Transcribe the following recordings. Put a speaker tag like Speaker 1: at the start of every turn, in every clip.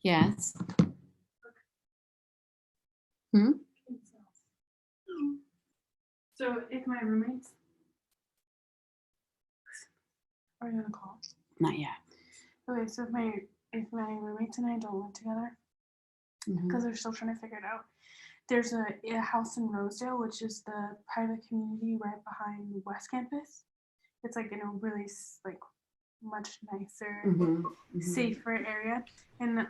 Speaker 1: Yes. Hmm?
Speaker 2: So if my roommates, are you gonna call?
Speaker 1: Not yet.
Speaker 2: Okay, so if my roommates and I don't live together, because they're still trying to figure it out, there's a house in Rosedale, which is the private community right behind West Campus. It's like in a really like much nicer, safer area, and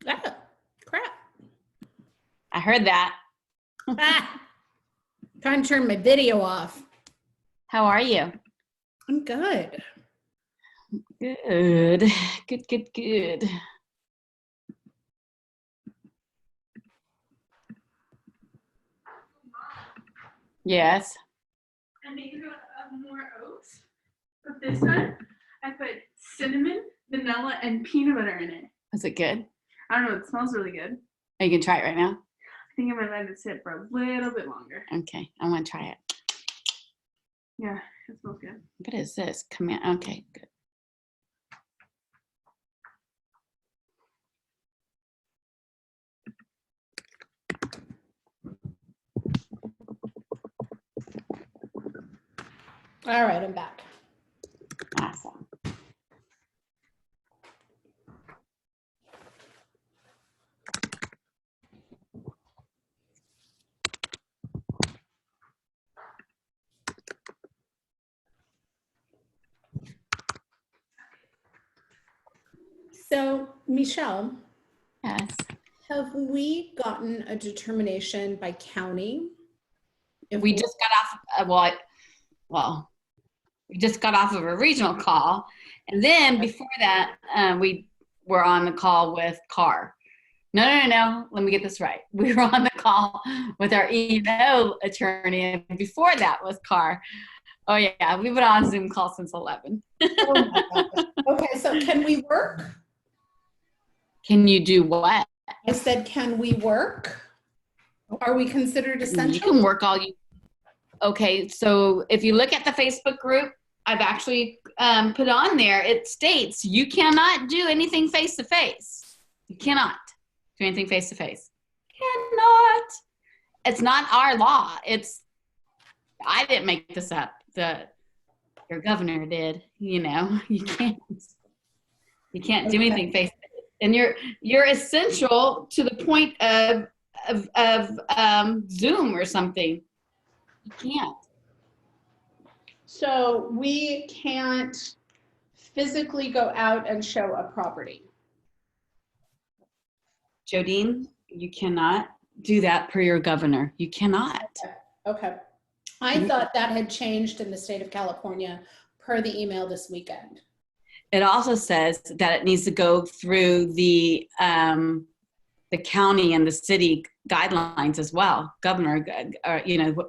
Speaker 3: Oh, crap.
Speaker 1: I heard that.
Speaker 3: Trying to turn my video off.
Speaker 1: How are you?
Speaker 3: I'm good.
Speaker 1: Good. Good. Yes.
Speaker 2: I made more oats, but this one I put cinnamon, vanilla, and peanut butter in it.
Speaker 1: Is it good?
Speaker 2: I don't know. It smells really good.
Speaker 1: Oh, you can try it right now?
Speaker 2: I think I'm gonna let it sit for a little bit longer.
Speaker 1: Okay, I want to try it.
Speaker 2: Yeah, it smells good.
Speaker 1: What is this? Come in. Okay, good.
Speaker 3: All right, I'm back.
Speaker 1: Awesome.
Speaker 3: So, Michele,
Speaker 1: Yes.
Speaker 3: have we gotten a determination by county? If
Speaker 1: We just got off, we just got off of a regional call. And then before that, we were on the call with Carr. No. Let me get this right. We were on the call with our E&O attorney. And before that was Carr. Oh, yeah. We've been on Zoom call since 11.
Speaker 3: Oh my gosh. Okay, so can we work?
Speaker 1: Can you do what?
Speaker 3: I said, can we work? Are we considered essential?
Speaker 1: You can work all you. Okay, so if you look at the Facebook group, I've actually put on there, it states you cannot do anything face-to-face. You cannot do anything face-to-face. Cannot. It's not our law. I didn't make this up. Your governor did. You know, you can't do anything face-to-face. And you're essential to the point of Zoom or something. You can't.
Speaker 3: So we can't physically go out and show a property.
Speaker 1: Jodine, you cannot do that per your governor. You cannot.
Speaker 3: Okay. I thought that had changed in the state of California per the email this weekend.
Speaker 1: It also says that it needs to go through the the county and the city guidelines as well. Governor,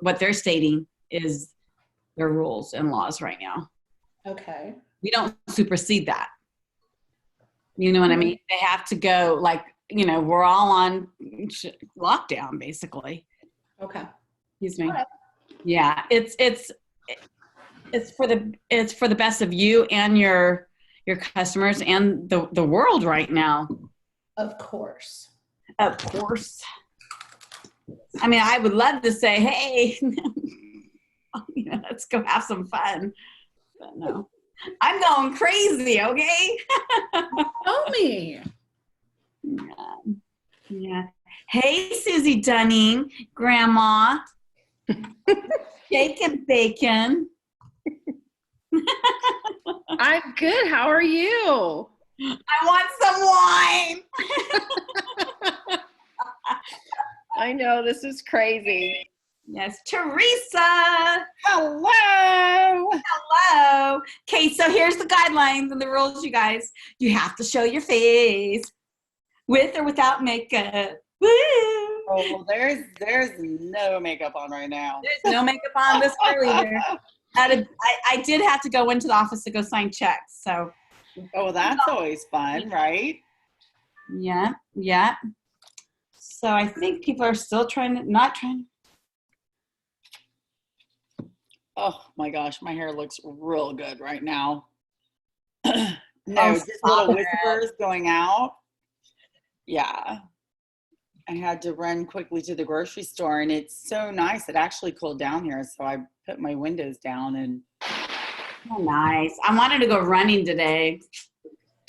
Speaker 1: what they're stating is their rules and laws right now.
Speaker 3: Okay.
Speaker 1: We don't supersede that. You know what I mean? They have to go, like, we're all on lockdown basically.
Speaker 3: Okay.
Speaker 1: Excuse me. Right. Yeah, it's for the best of you and your customers and the world right now.
Speaker 3: Of course.
Speaker 1: Of course. I mean, I would love to say, hey, let's go have some fun. But no, I'm going crazy, okay?
Speaker 3: Tell me.
Speaker 1: Yeah. Hey, Susie Dunning, Grandma. Cake and bacon.
Speaker 4: I'm good. How are you?
Speaker 1: I want some wine.
Speaker 4: I know, this is crazy.
Speaker 1: Yes, Teresa.
Speaker 4: Hello.
Speaker 1: Hello. Okay, so here's the guidelines and the rules, you guys. You have to show your face with or without makeup. Woo!
Speaker 5: Oh, well, there's no makeup on right now.
Speaker 1: There's no makeup on this girl either. I did have to go into the office to go sign checks, so.
Speaker 5: Oh, that's always fun, right?
Speaker 1: Yeah. So I think people are still not trying.
Speaker 5: Oh my gosh, my hair looks real good right now. No, just little whispers going out. Yeah. I had to run quickly to the grocery store, and it's so nice. It actually cooled down here, so I put my windows down. And
Speaker 1: oh, nice. I wanted to go running today.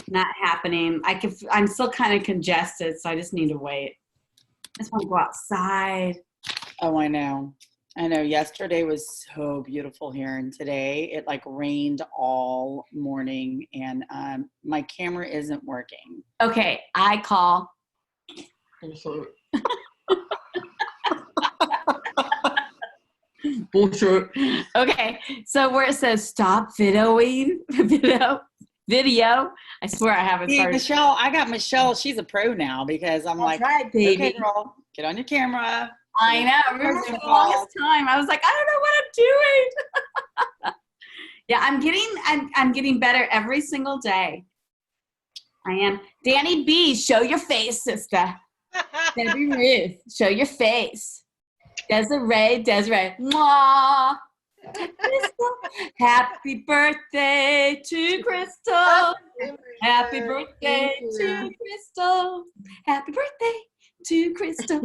Speaker 1: Not happening. I'm still kind of congested, so I just need to wait. I just want to go outside.
Speaker 5: Oh, I know. Yesterday was so beautiful here, and today it like rained all morning, and my camera isn't working.
Speaker 1: Okay, I call. Bullshit. Okay, so where it says stop videoing, video. I swear I haven't started.
Speaker 5: Michelle, I got Michelle. She's a pro now because I'm
Speaker 1: That's right, baby.
Speaker 5: Okay, girl, get on your camera.
Speaker 1: I know. I remember for the longest time, I was like, I don't know what I'm doing. Yeah, I'm getting better every single day. I am. Danny B, show your face, sister. Debbie Ruth, show your face. Desiree. Mwah. Crystal, happy birthday to Crystal. Happy birthday to Crystal. Happy birthday to Crystal.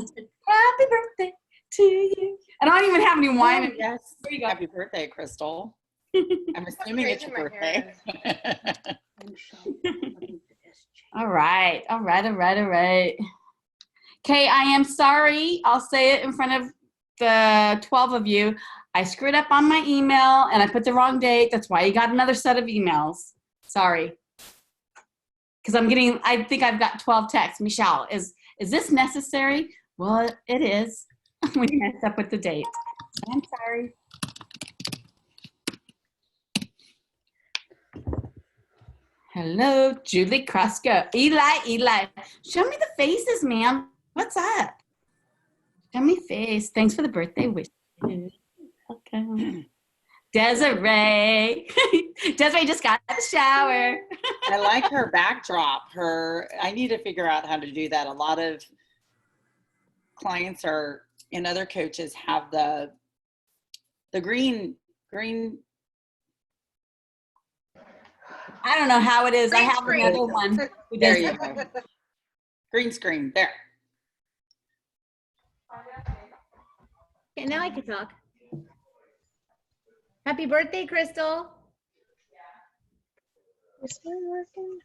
Speaker 1: Happy birthday to you. I don't even have any wine.
Speaker 5: Oh, yes. There you go. Happy birthday, Crystal. I'm assuming it's your birthday.
Speaker 1: All right. Okay, I am sorry. I'll say it in front of the 12 of you. I screwed up on my email and I put the wrong date. That's why you got another set of emails. Sorry. Because I think I've got 12 texts. Michelle, is this necessary? Well, it is. We messed up with the date. I'm sorry. Hello, Julie Krusko. Eli. Show me the faces, ma'am. What's up? Show me face. Thanks for the birthday wish. Okay. Desiree. Desiree just got out of the shower.
Speaker 5: I like her backdrop. I need to figure out how to do that. A lot of clients and other coaches have the green.
Speaker 1: I don't know how it is. I have another one.
Speaker 5: There you go. Green screen. There.
Speaker 6: Okay, now I can talk. Happy birthday, Crystal.
Speaker 2: Is mine working?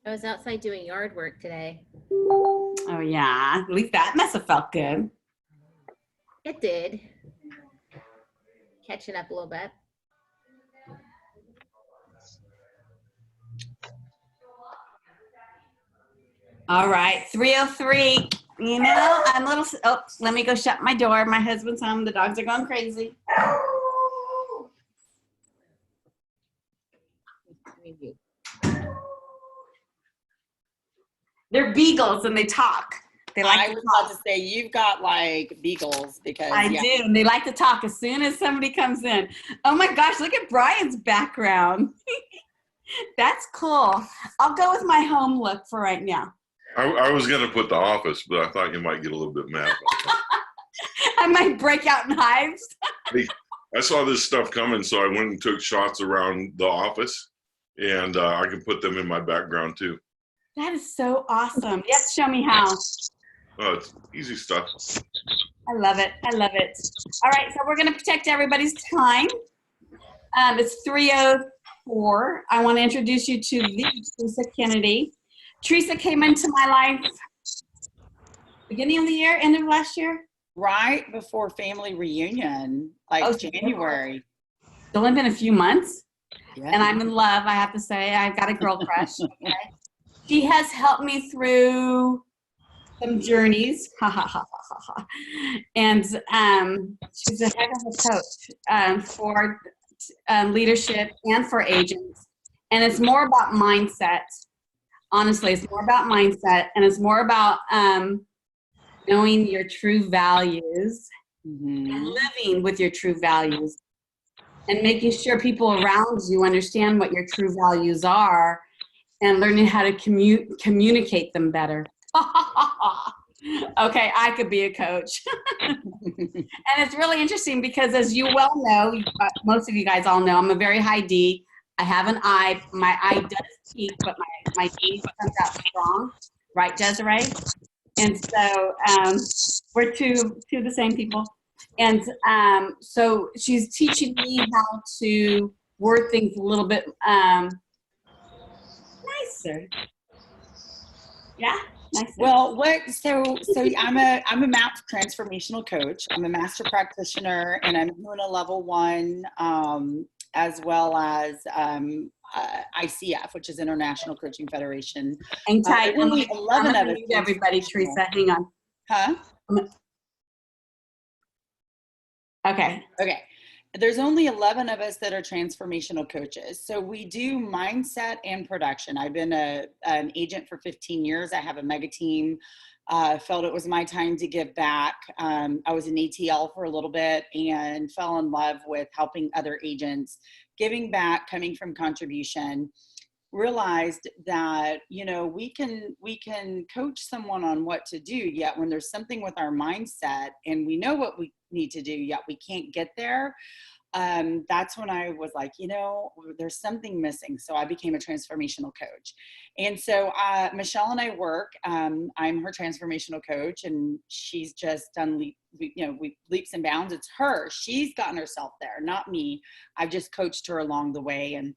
Speaker 6: I was outside doing yard work today.
Speaker 1: Oh yeah, at least that must have felt good.
Speaker 6: It did. Catching up a little bit.
Speaker 1: All right, 3:03. You know, I'm a little, oh, let me go shut my door. My husband's home. The dogs are going crazy. They're beagles and they talk. They like
Speaker 5: I
Speaker 1: to
Speaker 5: was
Speaker 1: talk.
Speaker 5: about to say, you've got like beagles because
Speaker 1: I do, and they like to talk as soon as somebody comes in. Oh my gosh, look at Brian's background. That's cool. I'll go with my home look for right now.
Speaker 7: I was going to put the office, but I thought you might get a little bit mad about that.
Speaker 1: I might break out in hives.
Speaker 7: I saw this stuff coming, so I went and took shots around the office, and I can put them in my background too.
Speaker 1: That is so awesome. You have to show me how.
Speaker 7: It's easy stuff.
Speaker 1: I love it. I love it. All right, so we're going to protect everybody's time. It's 3:04. I want to introduce you to the Teresa Kennedy. Teresa came into my life beginning of the year, end of last year.
Speaker 5: right before family reunion, like January.
Speaker 1: It's only been a few months,
Speaker 5: Yeah.
Speaker 1: and I'm in love, I have to say. I've got a girl crush. Okay? She has helped me through some journeys. Ha, ha, ha, ha, ha. And she's a heck of a coach for leadership and for agents. And it's more about mindset. Honestly, it's more about mindset, and it's more about knowing your true values and living with your true values and making sure people around you understand what your true values are and learning how to communicate them better. Okay, I could be a coach. And it's really interesting because, as you well know, most of you guys all know, I'm a very high D. I have an I. My I does peak, but my D comes out strong. Right, Desiree? And so we're two of the same people. And so she's teaching me how to word things a little bit nicer. Yeah? Nicer.
Speaker 5: Well, so I'm a MAP transformational coach. I'm a master practitioner, and I'm doing a level 1 as well as ICF, which is International Coaching Federation.
Speaker 1: Hang tight.
Speaker 5: There's only 11 of us.
Speaker 1: Everybody, Teresa, hang on.
Speaker 5: Huh?
Speaker 1: Okay.
Speaker 5: Okay. There's only 11 of us that are transformational coaches. So we do mindset and production. I've been an agent for 15 years. I have a mega team. Felt it was my time to give back. I was an ATL for a little bit and fell in love with helping other agents, giving back, coming from contribution. Realized that, you know, we can coach someone on what to do, yet when there's something with our mindset and we know what we need to do, yet we can't get there, that's when I was like, you know, there's something missing. So I became a transformational coach. And so Michele and I work. I'm her transformational coach, and she's just done leaps and bounds. It's her. She's gotten herself there, not me. I've just coached her along the way. And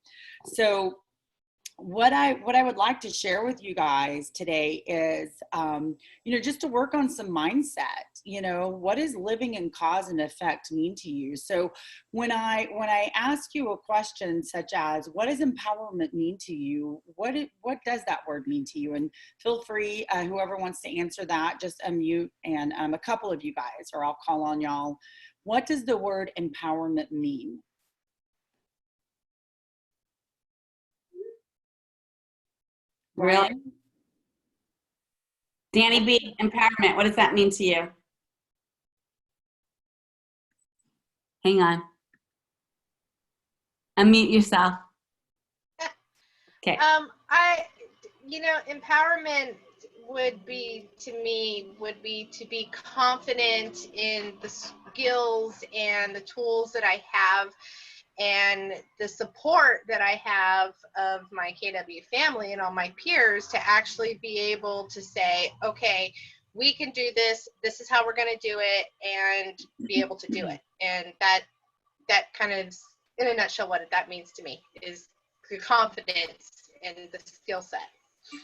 Speaker 5: so what I would like to share with you guys today is, you know, just to work on some mindset. You know, what does living in cause and effect mean to you? So when I ask you a question such as, what does empowerment mean to you? What does that word mean to you? And feel free, whoever wants to answer that, just unmute, and a couple of you guys, or I'll call on y'all. What does the word empowerment mean?
Speaker 1: Really? Danny B, empowerment. What does that mean to you? Hang on. Unmute yourself. Okay.
Speaker 8: Empowerment would be to be confident in the skills and the tools that I have and the support that I have of my KW family and all my peers to actually be able to say, okay, we can do this. This is how we're going to do it, and be able to do it. And that kind of, in a nutshell, what that means to me is the confidence and the skill set.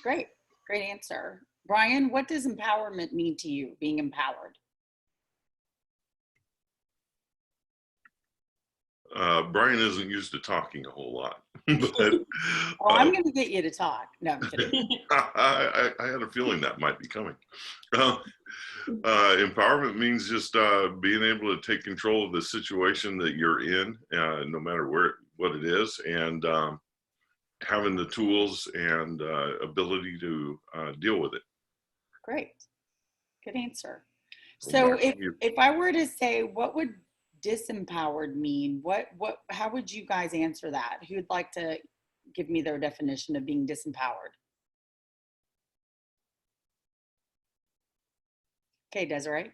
Speaker 5: Great answer. Brian, what does empowerment mean to you, being empowered?
Speaker 7: Brian isn't used to talking a whole lot, but
Speaker 5: Oh, I'm going to get you to talk. No, I'm kidding.
Speaker 7: I had a feeling that might be coming. Empowerment means just being able to take control of the situation that you're in, no matter what it is, and having the tools and ability to deal with it.
Speaker 5: Great. Good answer. So if I were to say, what would disempowered mean? How would you guys answer that? Who would like to give me their definition of being disempowered? Okay, Desiree.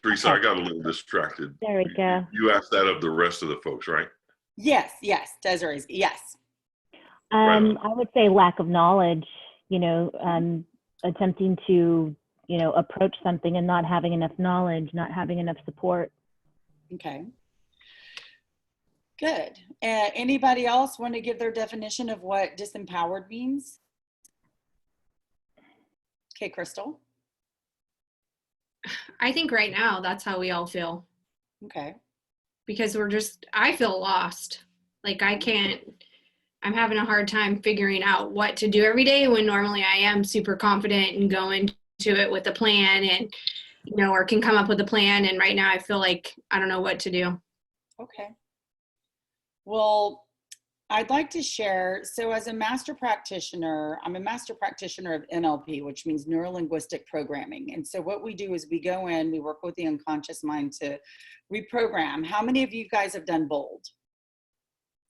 Speaker 7: Teresa, I got a little distracted.
Speaker 9: There we go.
Speaker 7: You asked that of the rest of the folks, right?
Speaker 5: Yes, Desiree's, yes.
Speaker 7: Right
Speaker 9: I would say lack of knowledge, attempting to, approach something and not having enough knowledge, not having enough support.
Speaker 5: Okay. Good. Anybody else want to give their definition of what disempowered means? Okay, Crystal.
Speaker 3: I think right now that's how we all feel,
Speaker 5: Okay.
Speaker 3: because I feel lost. Like I'm having a hard time figuring out what to do every day when normally I am super confident and go into it with a plan and, or can come up with a plan. And right now I feel like I don't know what to do.
Speaker 5: Okay. Well, I'd like to share, so as a master practitioner, I'm a master practitioner of NLP, which means neuro-linguistic programming. And so what we do is we go in, we work with the unconscious mind to reprogram. How many of you guys have done BOLD?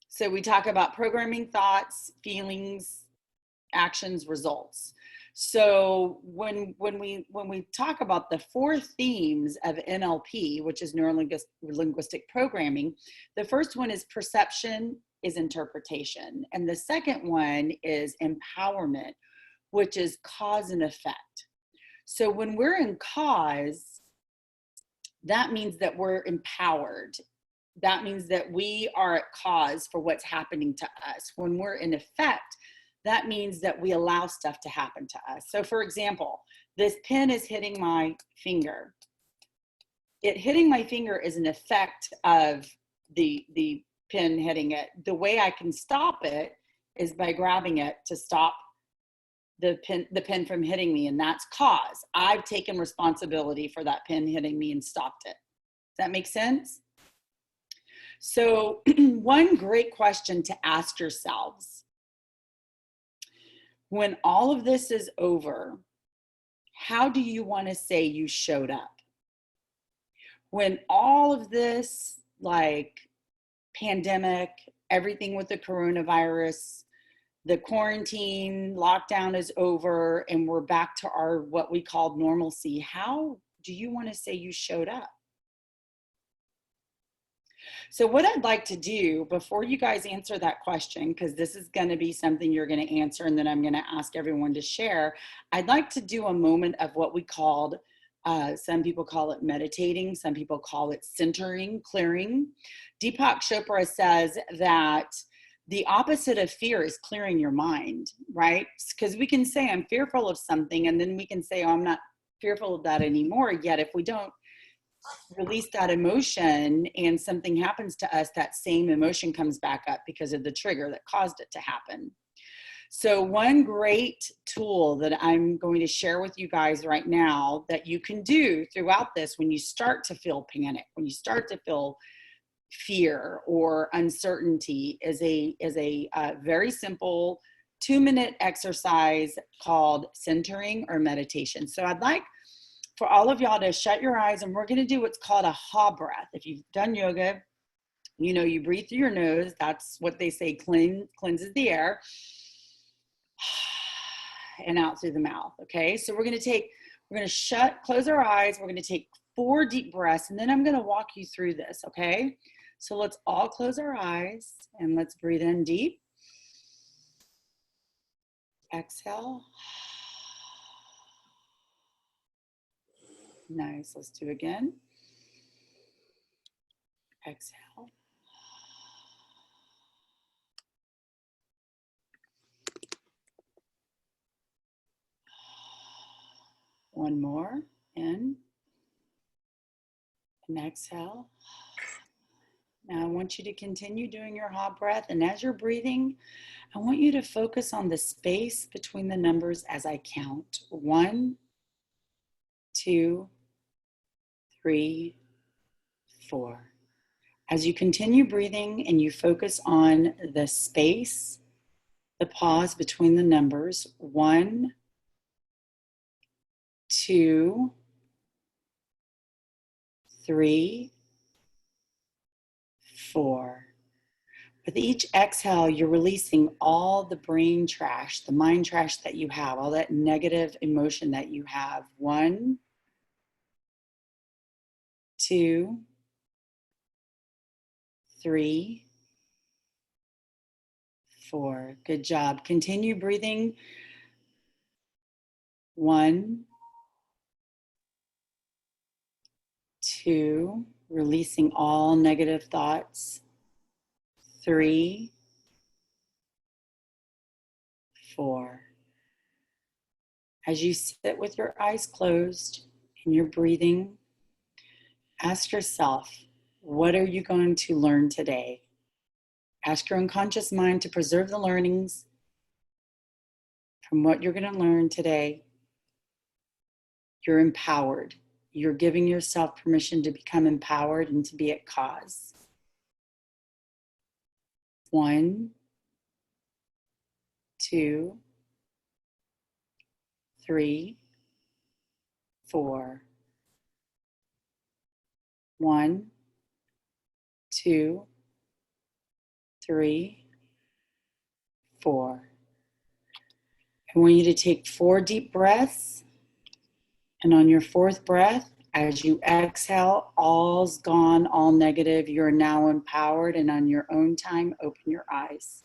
Speaker 5: So we talk about programming thoughts, feelings, actions, results. So when we talk about the 4 themes of NLP, which is neuro-linguistic programming, the first one is perception is interpretation. And the second one is empowerment, which is cause and effect. So when we're in cause, that means that we're empowered. That means that we are at cause for what's happening to us. When we're in effect, that means that we allow stuff to happen to us. So for example, this pen is hitting my finger. It hitting my finger is an effect of the pin hitting it. The way I can stop it is by grabbing it to stop the pin from hitting me, and that's cause. I've taken responsibility for that pin hitting me and stopped it. Does that make sense? So one great question to ask yourselves, when all of this is over, how do you want to say you showed up? When all of this, like pandemic, everything with the coronavirus, the quarantine, lockdown is over, and we're back to our what we called normalcy, how do you want to say you showed up? So what I'd like to do before you guys answer that question, because this is going to be something you're going to answer and then I'm going to ask everyone to share, I'd like to do a moment of what we called, some people call it meditating, some people call it centering, clearing. Deepak Chopra says that the opposite of fear is clearing your mind, right? Because we can say I'm fearful of something and then we can say, oh, I'm not fearful of that anymore. Yet if we don't release that emotion and something happens to us, that same emotion comes back up because of the trigger that caused it to happen. So one great tool that I'm going to share with you guys right now that you can do throughout this when you start to feel panic, when you start to feel fear or uncertainty, is a very simple 2-minute exercise called centering or meditation. So I'd like for all of y'all to shut your eyes, and we're going to do what's called a ha breath. If you've done yoga, you know you breathe through your nose. That's what they say cleanses the air, and out through the mouth. Okay, so we're going to close our eyes. We're going to take 4 deep breaths, and then I'm going to walk you through this. Okay, so let's all close our eyes and let's breathe in deep. Exhale. Nice. Let's do it again. Exhale. One more. In. And exhale. Now I want you to continue doing your hot breath. And as you're breathing, I want you to focus on the space between the numbers as I count. 1, 2, 3, 4. As you continue breathing and you focus on the space, the pause between the numbers, 1, 2, 3, 4. With each exhale, you're releasing all the brain trash, the mind trash that you have, all that negative emotion that you have. 1, 2, 3, 4. Good job. Continue breathing. 1, 2, releasing all negative thoughts. 3, 4. As you sit with your eyes closed and you're breathing, ask yourself, what are you going to learn today? Ask your unconscious mind to preserve the learnings from what you're going to learn today. You're empowered. You're giving yourself permission to become empowered and to be at cause. 1, 2, 3, 4. 1, 2, 3, 4. I want you to take 4 deep breaths. And on your 4th breath, as you exhale, all's gone, all negative. You're now empowered, and on your own time, open your eyes.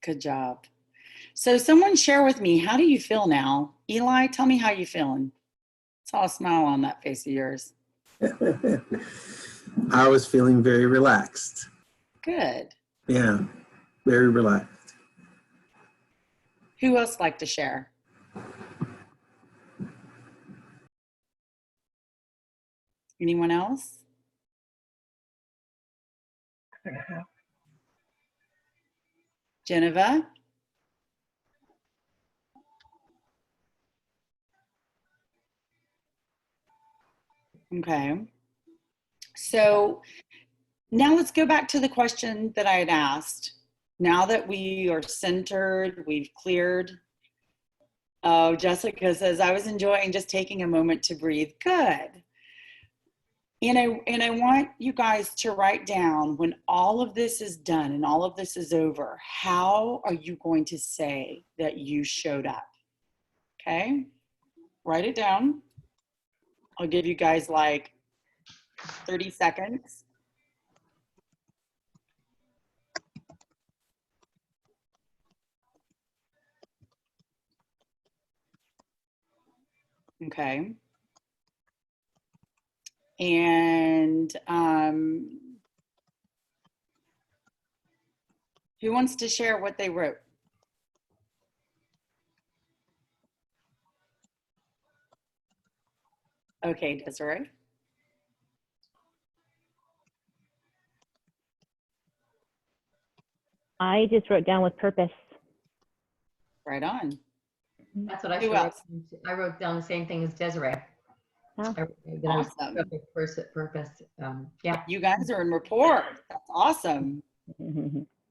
Speaker 5: Good job. So someone share with me, how do you feel now? Eli, tell me how you feeling. Saw a smile on that face of yours.
Speaker 10: I was feeling very relaxed.
Speaker 5: Good.
Speaker 10: Yeah, very relaxed.
Speaker 5: Who else like to share? Anyone else? Geneva? Okay. So now let's go back to the question that I had asked. Now that we are centered, we've cleared. Oh, Jessica says, I was enjoying just taking a moment to breathe. Good. And I want you guys to write down, when all of this is done and all of this is over, how are you going to say that you showed up? Okay? Write it down. I'll give you guys like 30 seconds. Okay. And who wants to share what they wrote? Okay, Desiree.
Speaker 9: I just wrote down with purpose.
Speaker 5: Right on.
Speaker 11: That's what I
Speaker 5: Who
Speaker 11: wrote.
Speaker 5: else?
Speaker 11: I wrote down the same thing as Desiree.
Speaker 9: Oh.
Speaker 11: I wrote that
Speaker 5: Awesome.
Speaker 11: was purpose. Yeah.
Speaker 5: You guys are in rapport. That's awesome.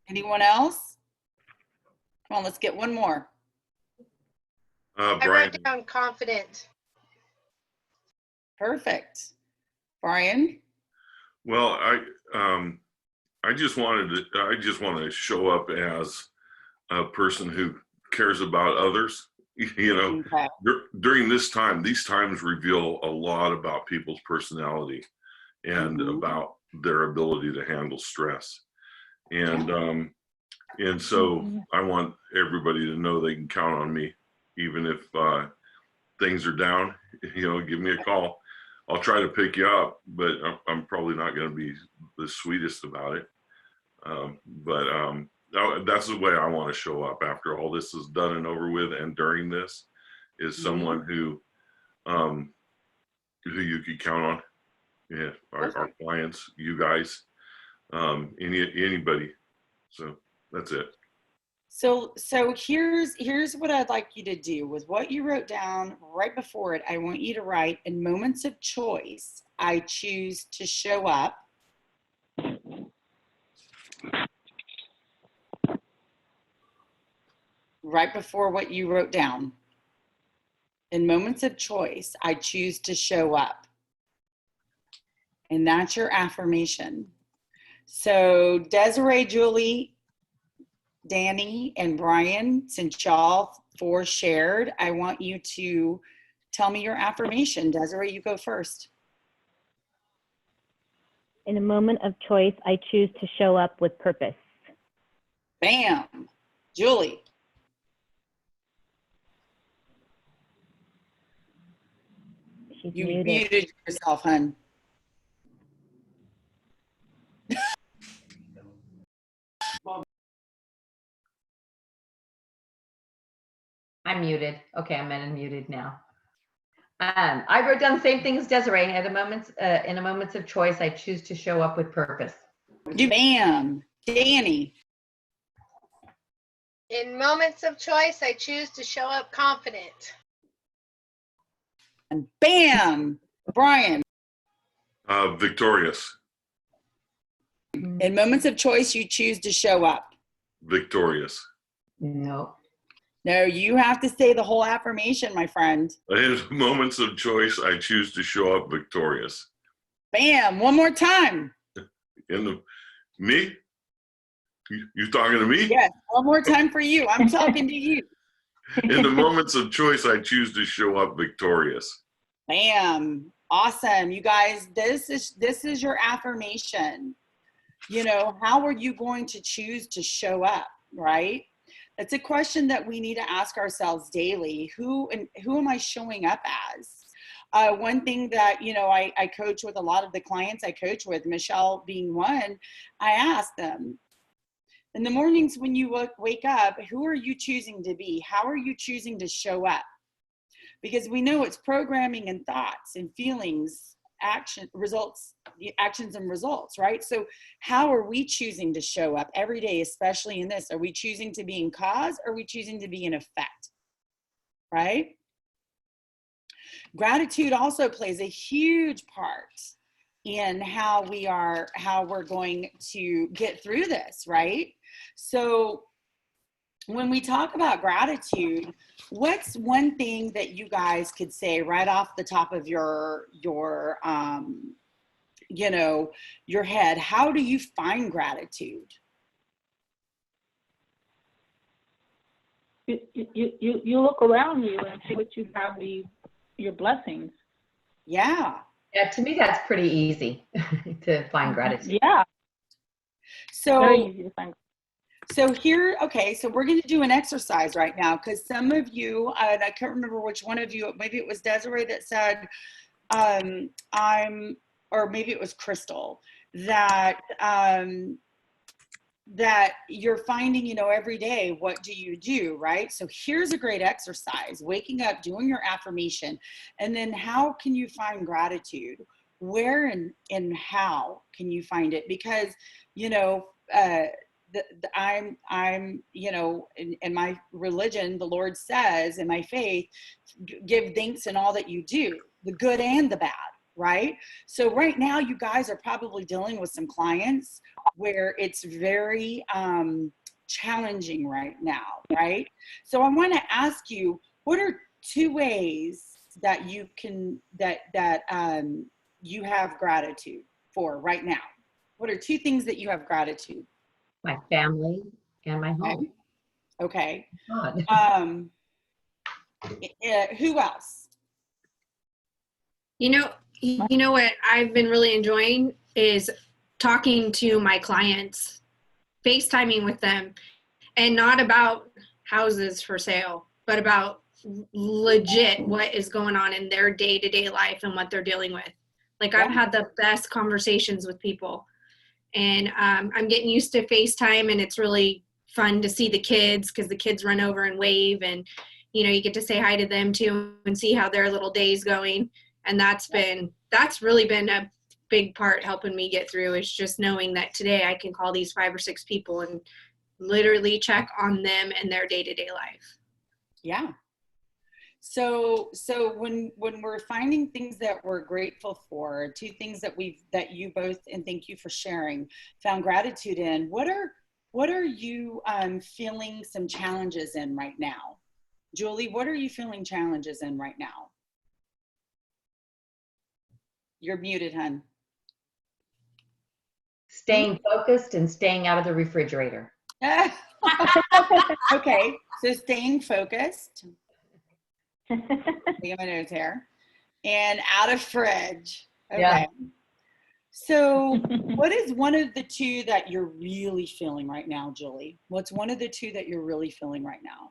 Speaker 5: Anyone else? Come on, let's get one more.
Speaker 8: I
Speaker 7: Brian,
Speaker 8: wrote down confident.
Speaker 5: Perfect. Brian?
Speaker 7: well, I just want to show up as a person who cares about others. You know,
Speaker 5: Okay.
Speaker 7: during this time, these times reveal a lot about people's personality and about their ability to handle stress. And so I want everybody to know they can count on me even if things are down, give me a call. I'll try to pick you up, but I'm probably not going to be the sweetest about it. That's the way I want to show up after all this is done and over with, and during this, is someone who you could count on. Yeah, our clients, you guys, anybody. So that's it.
Speaker 5: So here's what I'd like you to do with what you wrote down right before it. I want you to write, in moments of choice, I choose to show up. Right before what you wrote down. In moments of choice, I choose to show up. And that's your affirmation. So Desiree, Julie, Danny, and Brian, since y'all four shared, I want you to tell me your affirmation. Desiree, you go first.
Speaker 9: In a moment of choice, I choose to show up with purpose.
Speaker 5: Bam. Julie.
Speaker 9: She's
Speaker 5: You
Speaker 9: muted.
Speaker 5: muted yourself, hun.
Speaker 11: I'm muted. Okay, I'm unmuted now. I wrote down the same thing as Desiree. In a moments of choice, I choose to show up with purpose.
Speaker 5: Bam. Danny.
Speaker 8: In moments of choice, I choose to show up confident.
Speaker 5: And bam. Brian.
Speaker 7: Victorious.
Speaker 5: In moments of choice, you choose to show up.
Speaker 7: Victorious.
Speaker 11: No.
Speaker 5: No, you have to say the whole affirmation, my friend.
Speaker 7: In moments of choice, I choose to show up victorious.
Speaker 5: Bam. One more time.
Speaker 7: Me? You talking to me?
Speaker 5: Yes. One more time for you. I'm talking to you.
Speaker 7: In the moments of choice, I choose to show up victorious.
Speaker 5: Bam. Awesome. You guys, this is your affirmation. How are you going to choose to show up, right? It's a question that we need to ask ourselves daily. Who am I showing up as? One thing that, I coach with a lot of the clients I coach with, Michelle being one, I ask them, in the mornings when you wake up, who are you choosing to be? How are you choosing to show up? Because we know it's programming and thoughts and feelings, actions and results, right? So how are we choosing to show up every day, especially in this? Are we choosing to be in cause, or are we choosing to be in effect, right? Gratitude also plays a huge part in how we're going to get through this, right? So when we talk about gratitude, what's one thing that you guys could say right off the top of your head? How do you find gratitude?
Speaker 12: You look around you and see what you have, your blessings.
Speaker 5: Yeah.
Speaker 11: Yeah, to me, that's pretty easy to find gratitude.
Speaker 12: Yeah. Very easy to find.
Speaker 5: So here, okay, so we're going to do an exercise right now, because some of you, and I can't remember which one of you, maybe it was Desiree that said, or maybe it was Crystal, that you're finding, every day, what do you do, right? So here's a great exercise: waking up, doing your affirmation, and then how can you find gratitude? Where and how can you find it? Because, I'm in my religion, the Lord says, in my faith, give thanks in all that you do, the good and the bad, right? So right now, you guys are probably dealing with some clients where it's very challenging right now, right? So I want to ask you, what are two ways that you can, you have gratitude for right now? What are two things that you have gratitude?
Speaker 11: My family and my home.
Speaker 5: Okay.
Speaker 11: God.
Speaker 5: Who else?
Speaker 3: You know what I've been really enjoying is talking to my clients, FaceTiming with them, and not about houses for sale, but about legit what is going on in their day-to-day life and what they're dealing with. Like I've had the best conversations with people, and I'm getting used to FaceTime, and it's really fun to see the kids because the kids run over and wave, and you know, you get to say hi to them too and see how their little day's going. And that's really been a big part helping me get through, is just knowing that today I can call these 5 or 6 people and literally check on them and their day-to-day life.
Speaker 5: Yeah. So when we're finding things that we're grateful for, 2 things that you both, and thank you for sharing, found gratitude in, what are you feeling some challenges in right now? Julie, what are you feeling challenges in right now? You're muted, hun.
Speaker 11: Staying focused and staying out of the refrigerator.
Speaker 5: Okay, so staying focused. Taking my notes here. And out of fridge. Okay.
Speaker 11: Yeah.
Speaker 5: So what is one of the 2 that you're really feeling right now, Julie? What's one of the 2 that you're really feeling right now?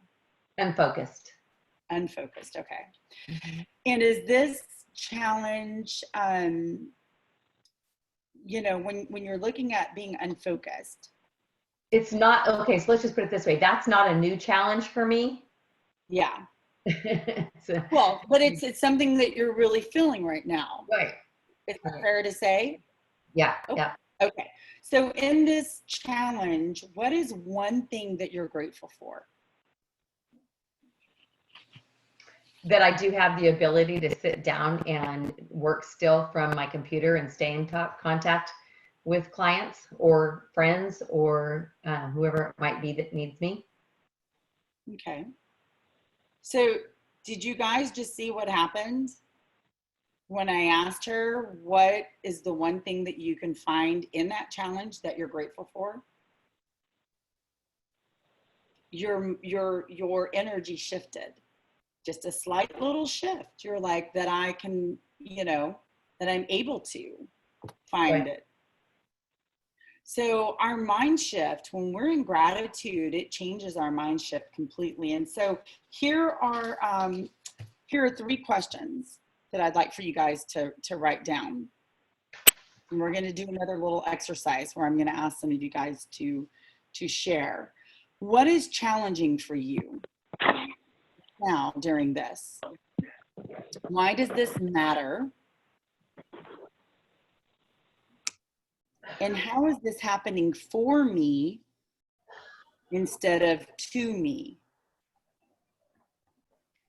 Speaker 11: Unfocused.
Speaker 5: Unfocused, okay. And is this challenge, you know, when you're looking at being unfocused?
Speaker 11: It's not, okay, so let's just put it this way. That's not a new challenge for me.
Speaker 5: Yeah.
Speaker 11: So,
Speaker 5: Well, but it's something that you're really feeling right now.
Speaker 11: right.
Speaker 5: Is that fair to say?
Speaker 11: Yeah,
Speaker 5: Okay.
Speaker 11: yeah.
Speaker 5: Okay. So in this challenge, what is one thing that you're grateful for?
Speaker 11: That I do have the ability to sit down and work still from my computer and stay in contact with clients or friends or whoever it might be that needs me.
Speaker 5: Okay. So did you guys just see what happened when I asked her what is the one thing that you can find in that challenge that you're grateful for? Your energy shifted. Just a slight little shift. You're like, that I can, you know, that I'm able to find it. So our mind shift, when we're in gratitude, it changes our mind shift completely. And so here are 3 questions that I'd like for you guys to write down. And we're going to do another little exercise where I'm going to ask some of you guys to share. What is challenging for you now during this? Why does this matter? And how is this happening for me instead of to me?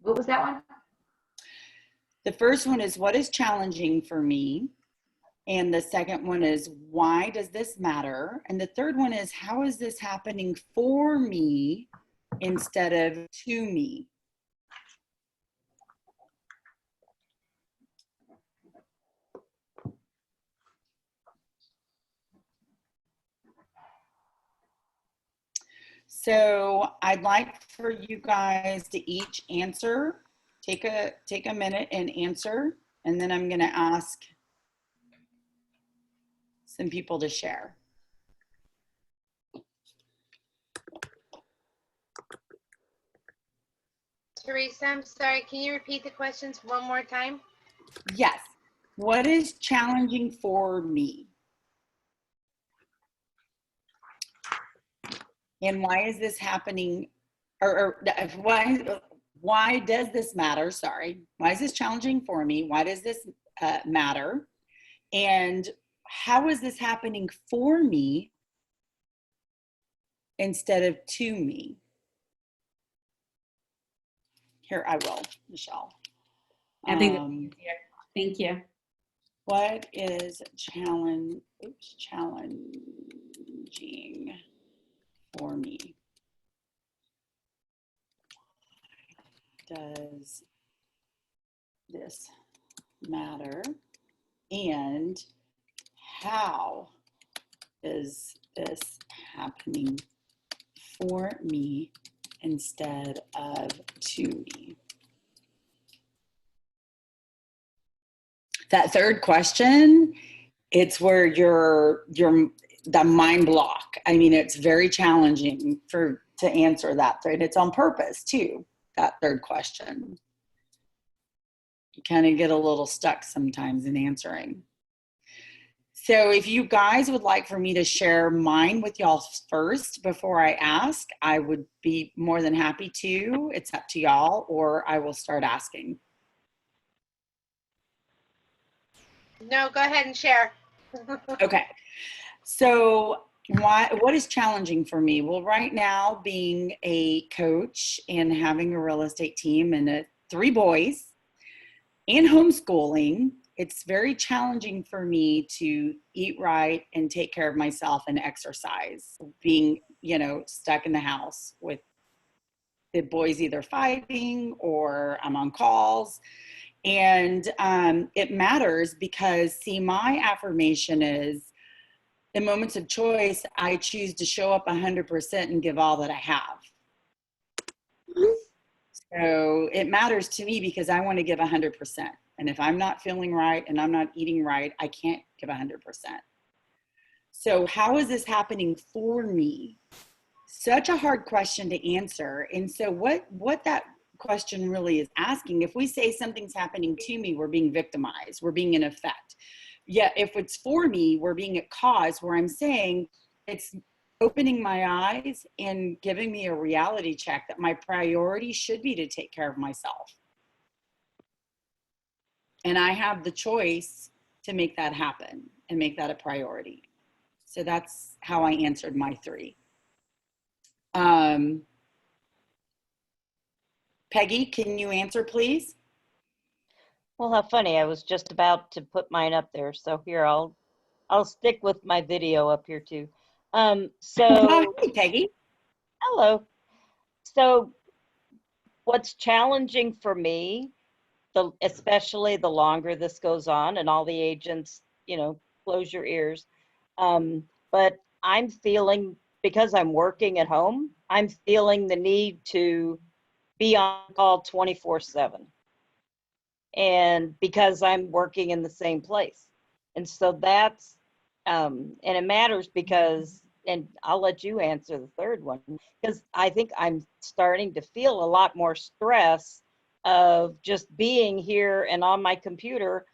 Speaker 11: What was that one?
Speaker 5: The first one is, what is challenging for me? And the second one is, why does this matter? And the third one is, how is this happening for me instead of to me? So I'd like for you guys to each answer. Take a minute and answer, and then I'm going to ask some people to share.
Speaker 8: Teresa, I'm sorry, can you repeat the questions one more time?
Speaker 5: Yes. What is challenging for me? And why is this happening? Or why does this matter? Sorry. Why is this challenging for me? Why does this matter? And how is this happening for me instead of to me? Here, I will, Michelle.
Speaker 1: I think that's easier. Thank you.
Speaker 5: What is challenging for me? Does this matter? And how is this happening for me instead of to me? That third question, it's where you're the mind block. I mean, it's very challenging to answer that thread. It's on purpose too. that third question. You kind of get a little stuck sometimes in answering. So if you guys would like for me to share mine with y'all first before I ask, I would be more than happy to. It's up to y'all, or I will start asking.
Speaker 8: No, go ahead and share.
Speaker 5: Okay. So what is challenging for me? Well, right now, being a coach and having a real estate team and 3 boys and homeschooling, it's very challenging for me to eat right and take care of myself and exercise, being, stuck in the house with the boys either fighting or I'm on calls. And it matters because, see, my affirmation is, in moments of choice, I choose to show up 100% and give all that I have. So it matters to me because I want to give 100%. And if I'm not feeling right and I'm not eating right, I can't give 100%. So how is this happening for me? Such a hard question to answer. And so what that question really is asking, if we say something's happening to me, we're being victimized, we're being in effect. Yet if it's for me, we're being at cause, where I'm saying it's opening my eyes and giving me a reality check that my priority should be to take care of myself. And I have the choice to make that happen and make that a priority. So that's how I answered my 3. Peggy, can you answer, please?
Speaker 13: Well, how funny. I was just about to put mine up there. So here, I'll stick with my video up here too. So
Speaker 5: hey, Peggy.
Speaker 13: Hello. So what's challenging for me, especially the longer this goes on, and all the agents, close your ears. But I'm feeling, because I'm working at home, I'm feeling the need to be on call 24/7. And because I'm working in the same place. And so that's, and it matters because, and I'll let you answer the third one, because I think I'm starting to feel a lot more stress of just being here and on my computer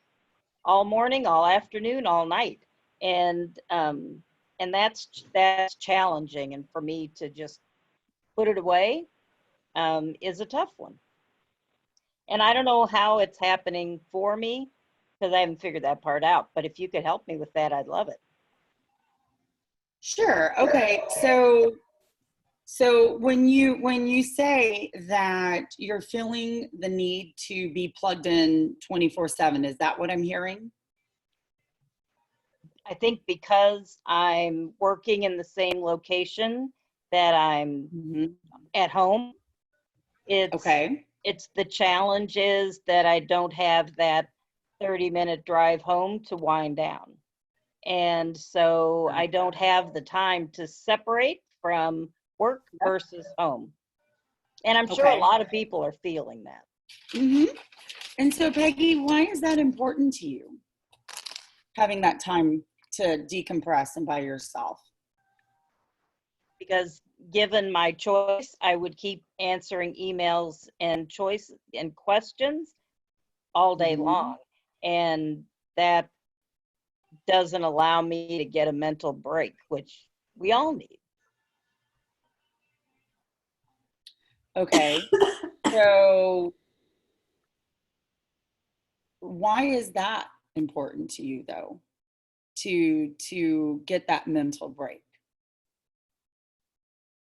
Speaker 13: all morning, all afternoon, all night. And that's challenging. And for me to just put it away is a tough one. And I don't know how it's happening for me because I haven't figured that part out. But if you could help me with that, I'd love it.
Speaker 5: Sure. Okay. So when you say that you're feeling the need to be plugged in 24/7, is that what I'm hearing?
Speaker 13: I think because I'm working in the same location that I'm at home, it's the challenge is that I don't have that 30-minute drive home to wind down. And so I don't have the time to separate from work versus home. And I'm sure a lot of people are feeling that.
Speaker 5: Mm-hmm. And so, Peggy, why is that important to you? Having that time to decompress and by yourself?
Speaker 13: Because given my choice, I would keep answering emails and choice and questions all day long. And that doesn't allow me to get a mental break, which we all need.
Speaker 5: Okay. So why is that important to you, though, to get that mental break?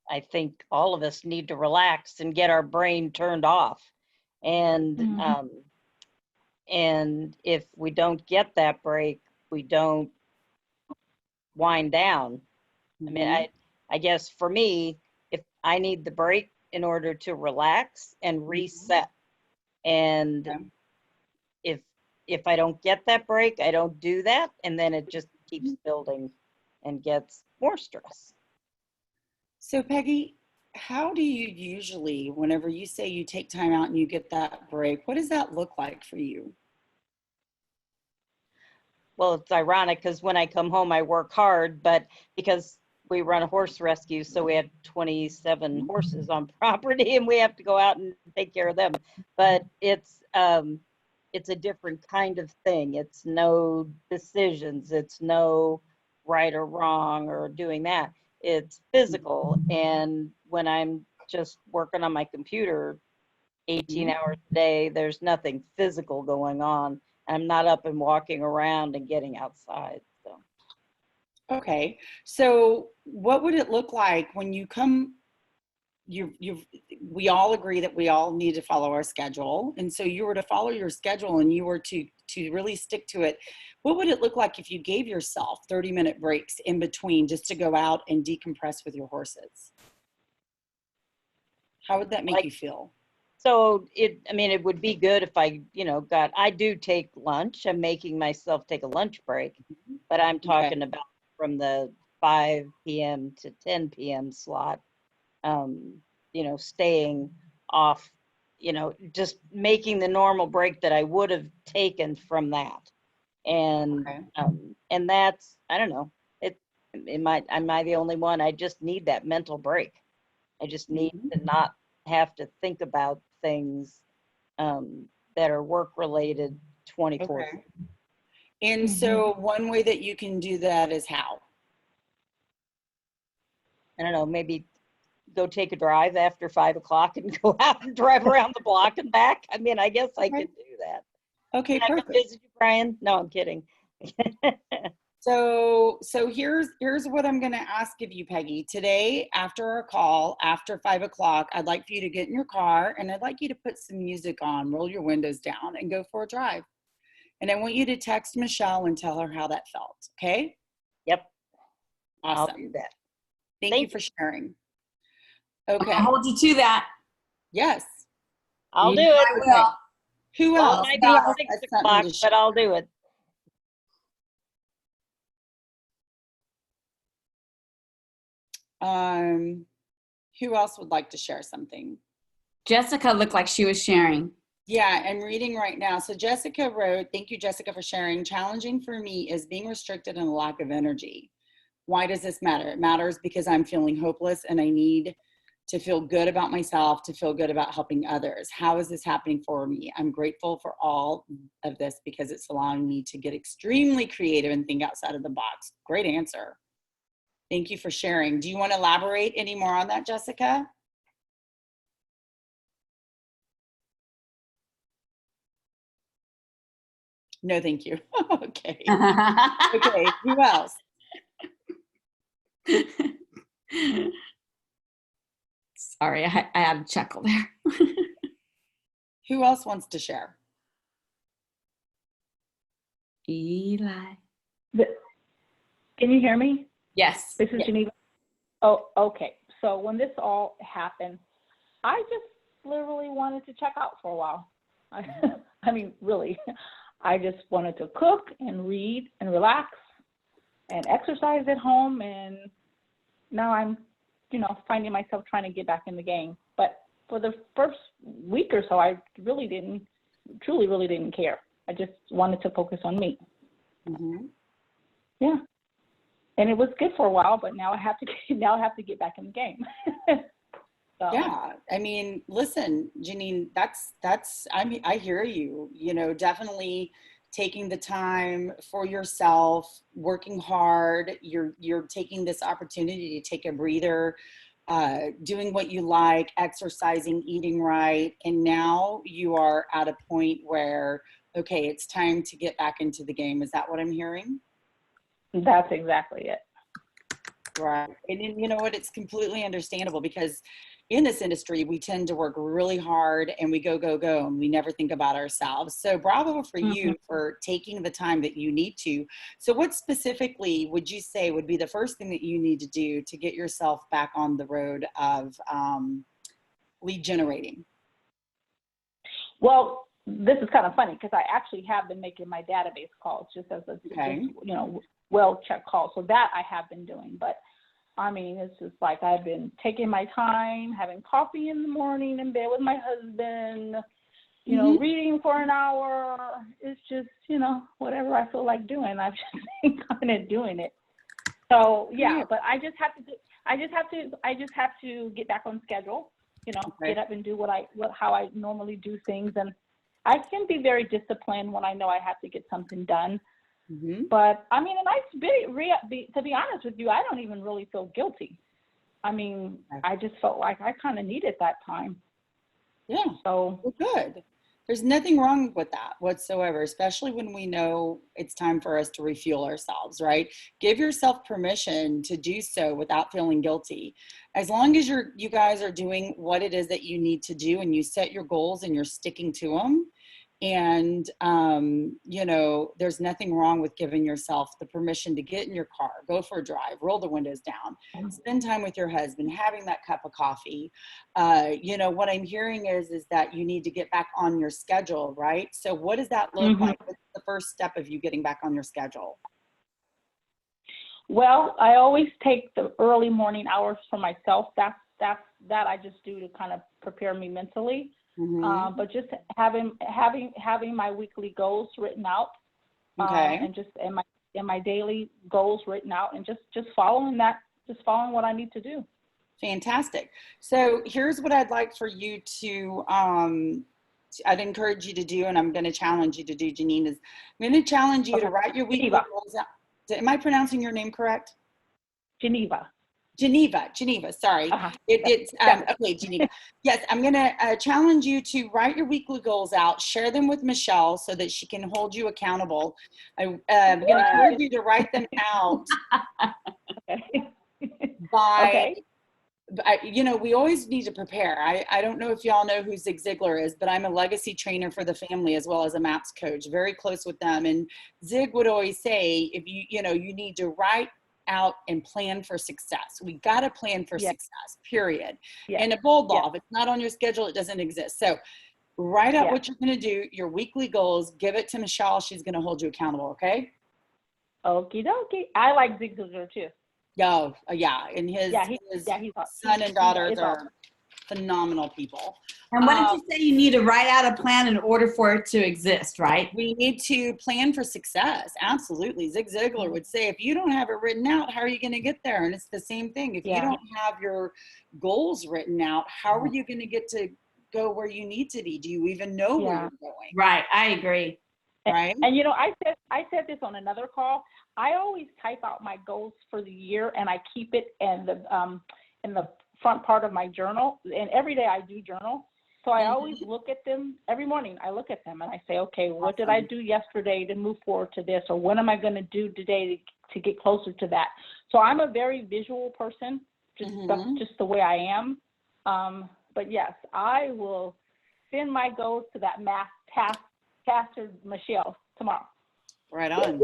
Speaker 13: I think all of us need to relax and get our brain turned off. And and if we don't get that break, we don't wind down. I mean, I guess for me, if I need the break in order to relax and reset. And if I don't get that break, I don't do that. And then it just keeps building and gets more stress.
Speaker 5: So Peggy, how do you usually, whenever you say you take time out and you get that break, what does that look like for you?
Speaker 13: Well, it's ironic because when I come home, I work hard, but because we run a horse rescue, so we have 27 horses on property, and we have to go out and take care of them. But it's a different kind of thing. It's no decisions. It's no right or wrong or doing that. It's physical. And when I'm just working on my computer 18 hours a day, there's nothing physical going on. I'm not up and walking around and getting outside. So.
Speaker 5: Okay. So what would it look like when you come, we all agree that we all need to follow our schedule. And so you were to follow your schedule and you were to really stick to it. What would it look like if you gave yourself 30-minute breaks in between just to go out and decompress with your horses? How would that make you feel?
Speaker 13: So it would be good if I, I do take lunch. I'm making myself take a lunch break, but I'm talking about from the 5 p.m. to 10 p.m. slot, staying off, just making the normal break that I would have taken from that. And, and that's, I don't know, am I the only one? I just need that mental break. I just need to not have to think about things that are work related 24.
Speaker 5: Okay. And so one way that you can do that is how?
Speaker 13: I don't know, maybe go take a drive after 5 o'clock and go out and drive around the block and back. I mean, I guess I could do that.
Speaker 5: Okay,
Speaker 13: Can
Speaker 5: perfect.
Speaker 13: I go visit you, Brian? No, I'm kidding.
Speaker 5: So here's what I'm going to ask of you, Peggy. Today, after our call, after 5 o'clock, I'd like for you to get in your car and I'd like you to put some music on, roll your windows down and go for a drive. And I want you to text Michelle and tell her how that felt. Okay?
Speaker 13: Yep.
Speaker 5: Awesome.
Speaker 13: I'll do that.
Speaker 5: Thank you for sharing. Okay.
Speaker 1: I'll hold you to that.
Speaker 5: Yes.
Speaker 13: I'll do
Speaker 1: I
Speaker 13: it.
Speaker 1: will.
Speaker 5: Who
Speaker 13: Well,
Speaker 5: else?
Speaker 13: it might be 6 o'clock, but I'll do it.
Speaker 5: Who else would like to share something?
Speaker 1: Jessica looked like she was sharing.
Speaker 5: Yeah, I'm reading right now. So Jessica wrote, thank you, Jessica, for sharing. Challenging for me is being restricted and a lack of energy. Why does this matter? It matters because I'm feeling hopeless and I need to feel good about myself, to feel good about helping others. How is this happening for me? I'm grateful for all of this because it's allowing me to get extremely creative and think outside of the box. Great answer. Thank you for sharing. Do you want to elaborate any more on that, Jessica? No, thank you. Okay. Okay, who else?
Speaker 1: Sorry, I had a chuckle there.
Speaker 5: Who else wants to share?
Speaker 1: Eli.
Speaker 12: Can you hear me?
Speaker 1: Yes.
Speaker 12: This is Geneva. Oh, okay. So when this all happened, I just literally wanted to check out for a while. I mean, really, I just wanted to cook and read and relax and exercise at home. And now I'm, finding myself trying to get back in the game. But for the first week or so, I really really didn't care. I just wanted to focus on me. Yeah. And it was good for a while, but now I have to get back in the game. So.
Speaker 5: Yeah, I mean, listen, Janine, I hear you. Definitely taking the time for yourself, working hard. You're taking this opportunity to take a breather, doing what you like, exercising, eating right, and now you are at a point where, okay, it's time to get back into the game. Is that what I'm hearing?
Speaker 12: That's exactly it.
Speaker 5: Right. And you know what? It's completely understandable because in this industry, we tend to work really hard and we go, and we never think about ourselves. So bravo for you for taking the time that you need to. So what specifically would you say would be the first thing that you need to do to get yourself back on the road of lead generating?
Speaker 12: Well, this is kind of funny because I actually have been making my database calls just as a, well-checked call. So that I have been doing. But I mean, it's just like I've been taking my time, having coffee in the morning in bed with my husband, reading for an hour. It's just, whatever I feel like doing. I've just been kind of doing it. So yeah, but I just have to get back on schedule, you know, get up and do how I normally do things. And I can be very disciplined when I know I have to get something done. But I mean, and to be honest with you, I don't even really feel guilty. I mean, I just felt like I kind of needed that time.
Speaker 5: Yeah.
Speaker 12: So
Speaker 5: well, good. There's nothing wrong with that whatsoever, especially when we know it's time for us to refuel ourselves, right? Give yourself permission to do so without feeling guilty. As long as you guys are doing what it is that you need to do and you set your goals and you're sticking to them. And, you know, there's nothing wrong with giving yourself the permission to get in your car, go for a drive, roll the windows down, spend time with your husband, having that cup of coffee. You know, what I'm hearing is that you need to get back on your schedule, right? So what does that look like? What's the first step of you getting back on your schedule?
Speaker 12: Well, I always take the early morning hours for myself. That I just do to kind of prepare me mentally. But just having my weekly goals written out, and just my daily goals written out, and just following what I need to do.
Speaker 5: Fantastic. So here's what I'd like for you to I'd encourage you to do, and I'm going to challenge you to do, Janine, is I'm going to challenge you to write your weekly goals out. Am I pronouncing your name correct?
Speaker 12: Geneva, sorry.
Speaker 5: It's okay, Geneva. Yes, I'm going to challenge you to write your weekly goals out, share them with Michele so that she can hold you accountable. I'm going to encourage you to write them out by, you know, we always need to prepare. I don't know if y'all know who Zig Ziglar is, but I'm a legacy trainer for the family as well as a MAPS coach, very close with them. And Zig would always say, if you need to write out and plan for success. We got to plan for success, period. And a bold law, if it's not on your schedule, it doesn't exist. So write out what you're going to do, your weekly goals, give it to Michele. She's going to hold you accountable. Okay.
Speaker 12: Okie dokie. I like Zig Ziglar too.
Speaker 5: Oh, yeah. And his son and daughters are phenomenal people.
Speaker 1: And what did you say? You need to write out a plan in order for it to exist, right?
Speaker 5: We need to plan for success. Absolutely. Zig Ziglar would say, if you don't have it written out, how are you going to get there? And it's the same thing. If you don't have your goals written out, how are you going to get to go where you need to be? Do you even know where you're going?
Speaker 1: Right. I agree.
Speaker 5: Right.
Speaker 12: And you know, I said this on another call. I always type out my goals for the year and I keep it in the front part of my journal. And every day I do journal. So I always look at them every morning. I look at them and I say, okay, what did I do yesterday to move forward to this? Or what am I going to do today to get closer to that? So I'm a very visual person, that's just the way I am. But yes, I will send my goals to that math tasker Michele tomorrow.
Speaker 5: Right on.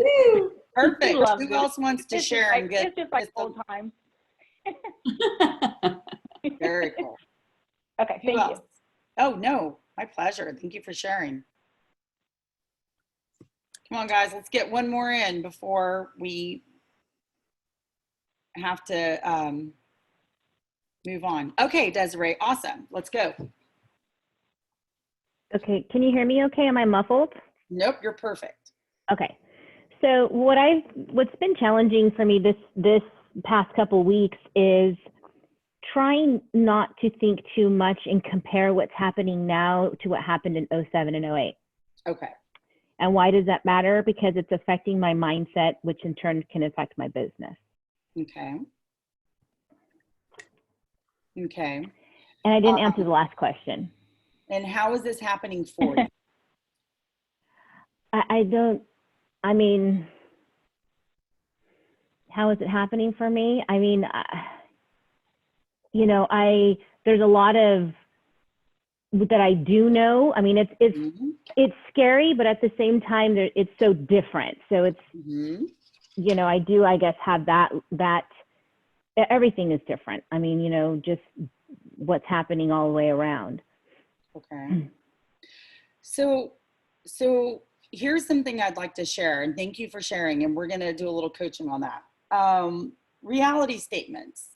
Speaker 5: Perfect. Who else wants to share?
Speaker 12: It's just like old times.
Speaker 5: Very cool.
Speaker 12: Okay, thank you.
Speaker 5: Oh, no, my pleasure. Thank you for sharing. Come on, guys, let's get one more in before we have to move on. Okay, Desiree, awesome. Let's go.
Speaker 9: Okay, can you hear me okay? Am I muffled?
Speaker 5: Nope, you're perfect.
Speaker 9: Okay. So what's been challenging for me this past couple weeks is trying not to think too much and compare what's happening now to what happened in 07 and 08.
Speaker 5: Okay.
Speaker 9: And why does that matter? Because it's affecting my mindset, which in turn can affect my business.
Speaker 5: Okay. Okay.
Speaker 9: And I didn't answer the last question.
Speaker 5: And how is this happening for you?
Speaker 9: How is it happening for me? I mean, there's a lot of that I do know. I mean, it's scary, but at the same time, it's so different. So it's, I do, I guess, have that everything is different. I mean, just what's happening all the way around.
Speaker 5: Okay. So here's something I'd like to share, and thank you for sharing, and we're going to do a little coaching on that. Reality statements,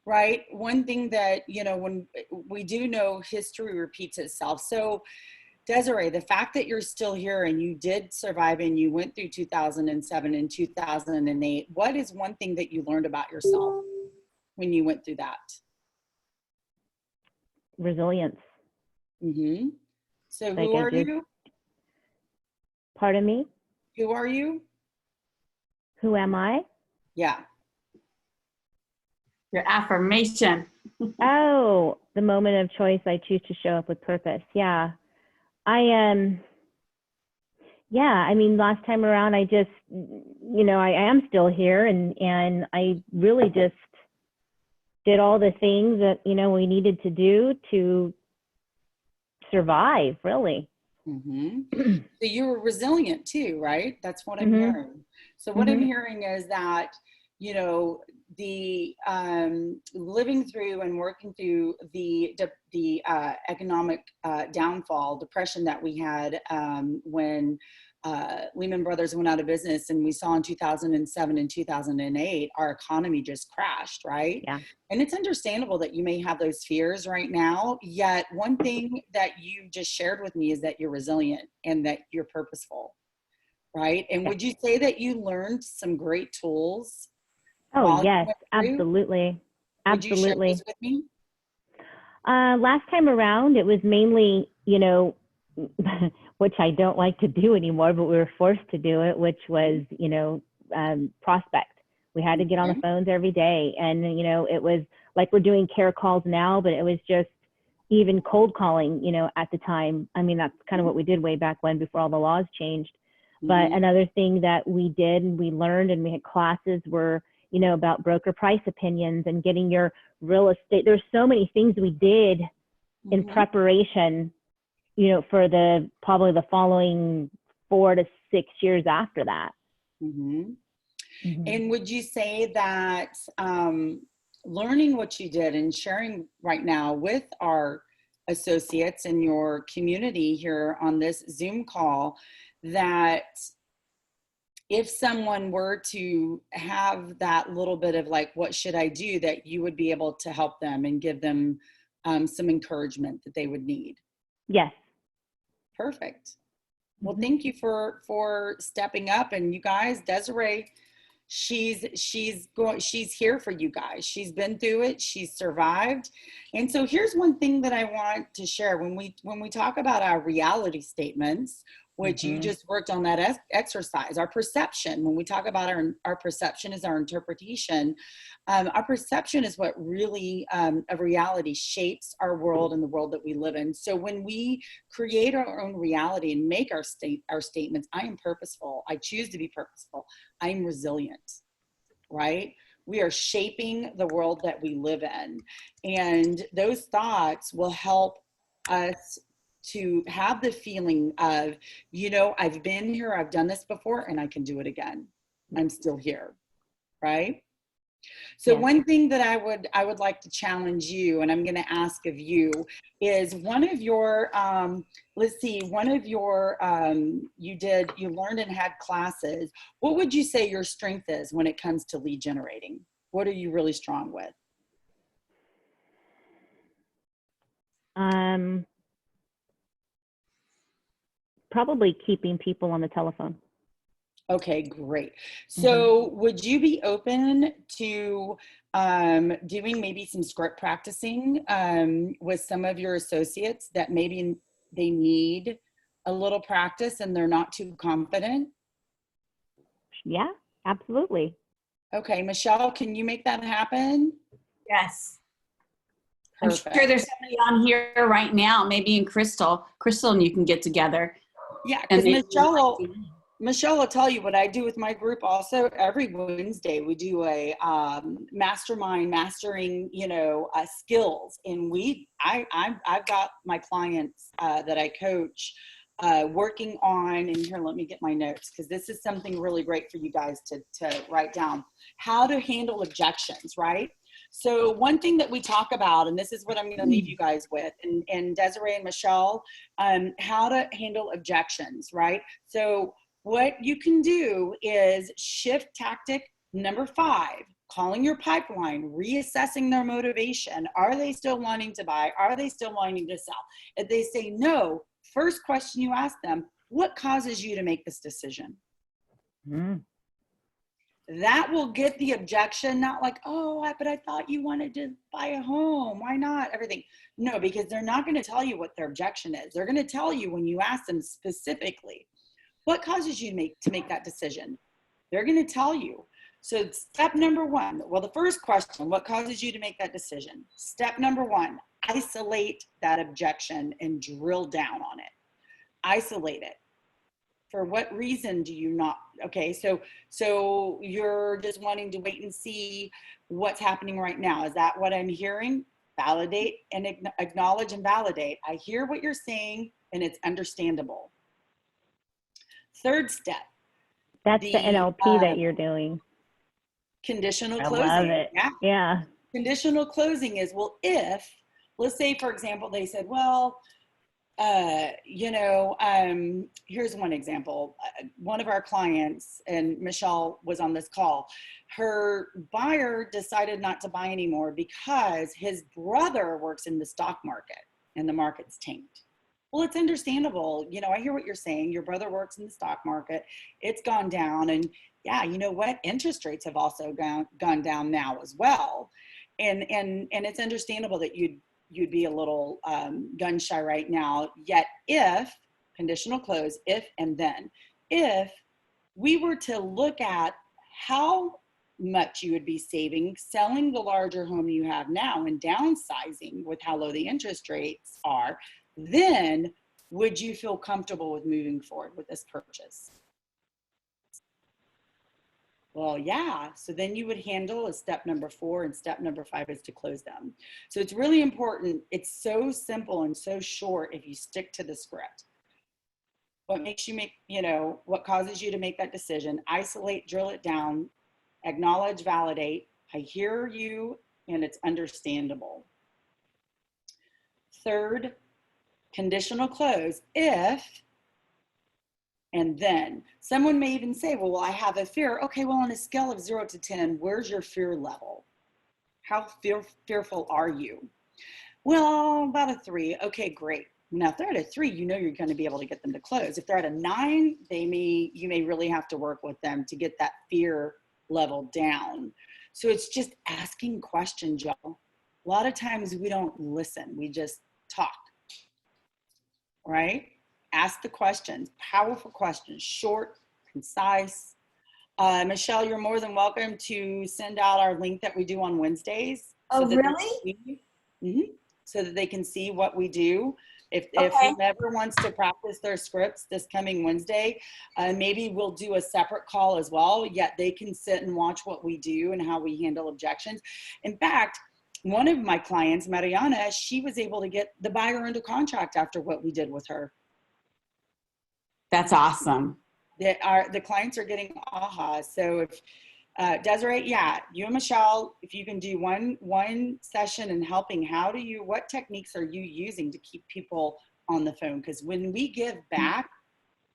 Speaker 5: right? One thing that, when we do know history repeats itself. So Desiree, the fact that you're still here and you did survive and you went through 2007 and 2008, what is one thing that you learned about yourself when you went through that?
Speaker 9: Resilience.
Speaker 5: Mm-hmm. So
Speaker 9: Like
Speaker 5: who are you?
Speaker 9: Pardon me?
Speaker 5: Who are you?
Speaker 9: Who am I?
Speaker 5: Yeah.
Speaker 1: Your affirmation.
Speaker 9: Oh, the moment of choice, I choose to show up with purpose. Yeah. I am. Yeah, I mean, last time around, I just, I am still here, and I really just did all the things that, we needed to do to survive, really.
Speaker 5: Mm-hmm. So you were resilient too, right? That's what I'm hearing. So what I'm hearing is that, the living through and working through the economic downfall, depression that we had when Lehman Brothers went out of business, and we saw in 2007 and 2008, our economy just crashed, right?
Speaker 9: Yeah.
Speaker 5: And it's understandable that you may have those fears right now, yet one thing that you just shared with me is that you're resilient and that you're purposeful, right? And would you say that you learned some great tools?
Speaker 9: Oh, yes, absolutely.
Speaker 5: Would you share
Speaker 9: Absolutely.
Speaker 5: those with me?
Speaker 9: Last time around, it was mainly, which I don't like to do anymore, but we were forced to do it, which was, prospect. We had to get on the phones every day. And, it was like we're doing care calls now, but it was just even cold calling, at the time. I mean, that's kind of what we did way back when, before all the laws changed. But another thing that we did and we learned, and we had classes were, about broker price opinions and getting your real estate. There's so many things we did in preparation, for probably the following 4 to 6 years after that.
Speaker 5: And would you say that learning what you did and sharing right now with our associates in your community here on this Zoom call, that if someone were to have that little bit of like, what should I do, that you would be able to help them and give them some encouragement that they would need?
Speaker 9: Yes.
Speaker 5: Perfect. Well, thank you for stepping up. And you guys, Desiree, she's here for you guys. She's been through it. She's survived. And so here's one thing that I want to share. When we talk about our reality statements, which you just worked on that exercise, our perception, when we talk about our perception is our interpretation, our perception is what really of reality shapes our world and the world that we live in. So when we create our own reality and make our statements, I am purposeful, I choose to be purposeful, I'm resilient, right? We are shaping the world that we live in. And those thoughts will help us to have the feeling of, I've been here, I've done this before, and I can do it again. I'm still here, right? So one thing that I would like to challenge you, and I'm going to ask of you, is one of your, you learned and had classes. What would you say your strength is when it comes to lead generating? What are you really strong with?
Speaker 9: Probably keeping people on the telephone.
Speaker 5: Okay, great. So would you be open to doing maybe some script practicing with some of your associates that maybe they need a little practice and they're not too confident?
Speaker 9: Yeah, absolutely.
Speaker 5: Okay, Michelle, can you make that happen?
Speaker 1: Yes.
Speaker 5: Perfect.
Speaker 1: I'm sure there's somebody on here right now, maybe in Crystal, and you can get together.
Speaker 5: Yeah, because Michelle will tell you what I do with my group also. Every Wednesday we do a mastermind mastering, skills. And I've got my clients that I coach working on, and here, let me get my notes, because this is something really great for you guys to write down. How to handle objections, right? So one thing that we talk about, and this is what I'm going to leave you guys with, and Desiree and Michelle, how to handle objections, right? So what you can do is shift tactic number 5, calling your pipeline, reassessing their motivation. Are they still wanting to buy? Are they still wanting to sell? If they say no, first question you ask them, what causes you to make this decision? That will get the objection, not like, oh, but I thought you wanted to buy a home. Why not? Everything. No, because they're not going to tell you what their objection is. They're going to tell you when you ask them specifically, what causes you to make that decision? They're going to tell you. So step number one, well, the first question, what causes you to make that decision? Step number one, isolate that objection and drill down on it. Isolate it. For what reason do you not? Okay, so you're just wanting to wait and see what's happening right now. Is that what I'm hearing? Validate and acknowledge and validate. I hear what you're saying and it's understandable. Third step.
Speaker 9: That's the NLP that you're doing.
Speaker 5: Conditional
Speaker 9: I
Speaker 5: closing.
Speaker 9: love it. Yeah.
Speaker 5: Conditional closing is, well, if, let's say, for example, they said, well, here's one example. One of our clients, and Michelle was on this call, her buyer decided not to buy anymore because his brother works in the stock market and the market's tanked. Well, it's understandable. I hear what you're saying. Your brother works in the stock market. It's gone down. And yeah, you know what? Interest rates have also gone down now as well. And it's understandable that you'd be a little gun shy right now. Yet if, conditional close, if and then, if we were to look at how much you would be saving selling the larger home you have now and downsizing with how low the interest rates are, then would you feel comfortable with moving forward with this purchase? Well, yeah. So then you would handle a step number 4, and step number 5 is to close them. So it's really important. It's so simple and so short if you stick to the script. What makes you what causes you to make that decision? Isolate, drill it down, acknowledge, validate. I hear you and it's understandable. Third, conditional close, if, and then. Someone may even say, well, I have a fear. Okay, well, on a scale of 0 to 10, where's your fear level? How fearful are you? Well, about a 3. Okay, great. Now, if they're at a 3, you're going to be able to get them to close. If they're at a 9, you may really have to work with them to get that fear level down. So it's just asking questions, y'all. A lot of times we don't listen. We just talk. Right? Ask the questions, powerful questions, short, concise. Michelle, you're more than welcome to send out our link that we do on Wednesdays.
Speaker 1: Oh, really?
Speaker 5: So that they can see what we do. If whomever wants to practice their scripts this coming Wednesday, maybe we'll do a separate call as well, yet they can sit and watch what we do and how we handle objections. In fact, one of my clients, Mariana, she was able to get the buyer under contract after what we did with her.
Speaker 1: That's awesome.
Speaker 5: The clients are getting aha. So if Desiree, yeah, you and Michelle, if you can do one session in helping, what techniques are you using to keep people on the phone? Because when we give back,